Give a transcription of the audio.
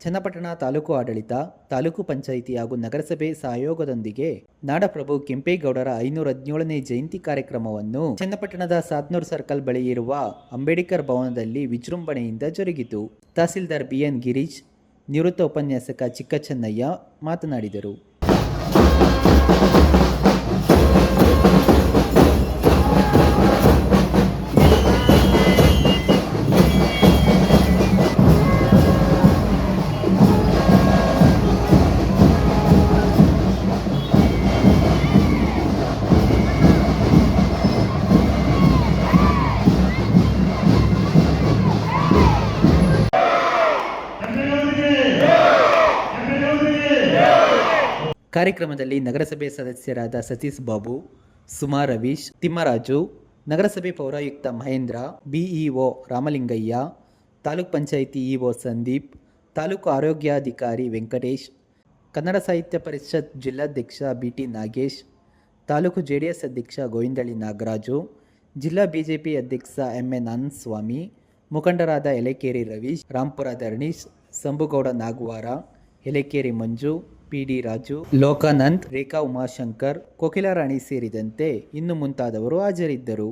ಚನ್ನಪಟ್ಟಣ ತಾಲೂಕು ಆಡಳಿತ, ತಾಲೂಕು ಪಂಚಾಯಿತಿ ಹಾಗೂ ನಗರಸಭೆ ಸಹಯೋಗದೊಂದಿಗೆ ನಾಡಪ್ರಭು ಕೆಂಪೇಗೌಡರ 517ನೇ ಜಯಂತಿ ಕಾರ್ಯಕ್ರಮವನ್ನು ಚನ್ನಪಟ್ಟಣದ ಸಾತ್ನೂರ್ ಸರ್ಕಲ್ ಬಳಿ ಇರುವ ಅಂಬೇಡ್ಕರ್ ಭವನದಲ್ಲಿ ವಿಜೃಂಭಣೆಯಿಂದ ಜರುಗಿತು. ತಹಸೀಲ್ದಾರ್ ಬಿಎನ್ ಗಿರೀಶ್, ನಿವೃತ್ತ ಉಪನ್ಯಾಸಕ ಚಿಕ್ಕಚನ್ನಯ್ಯ ಮಾತನಾಡಿದರು. ಕಾರ್ಯಕ್ರಮದಲ್ಲಿ ನಗರಸಭೆ ಸದಸ್ಯರಾದ ಸತೀಶ್ ಬಾಬು, ಸುಮಾ ರವೀಶ್, ತಿಮ್ಮರಾಜು, ನಗರಸಭೆ ಪೌರಾಯುಕ್ತ ಮಹೇಂದ್ರ, ಬಿಇಒ ರಾಮಲಿಂಗಯ್ಯ, ತಾಲೂಕ್ ಪಂಚಾಯಿತಿ ಇಒ ಸಂದೀಪ್, ತಾಲೂಕು ಆರೋಗ್ಯಾಧಿಕಾರಿ ವೆಂಕಟೇಶ್, ಕನ್ನಡ ಸಾಹಿತ್ಯ ಪರಿಷತ್ ಜಿಲ್ಲಾಧ್ಯಕ್ಷ ಬಿಟಿ ನಾಗೇಶ್, ತಾಲೂಕು ಜೆಡಿಎಸ್ ಅಧ್ಯಕ್ಷ ಗೋವಿಂದಳ್ಳಿ ನಾಗರಾಜು, ಜಿಲ್ಲಾ ಬಿಜೆಪಿ ಅಧ್ಯಕ್ಷ ಎಂಎನ್ ಆನಂದಸ್ವಾಮಿ, ಮುಖಂಡರಾದ ಎಲೆಕೇರಿ ರವೀಶ್, ರಾಂಪುರ ಧರಣೀಶ್, ಸಂಬುಗೌಡ ನಾಗವಾರ, ಎಲೆಕೇರಿ ಮಂಜು, ಪಿಡಿ ರಾಜು, ಲೋಕಾನಂದ್, ರೇಖಾ ಉಮಾಶಂಕರ್, ಕೋಕಿಲರಾಣಿ ಸೇರಿದಂತೆ ಇನ್ನು ಮುಂತಾದವರು ಹಾಜರಿದ್ದರು.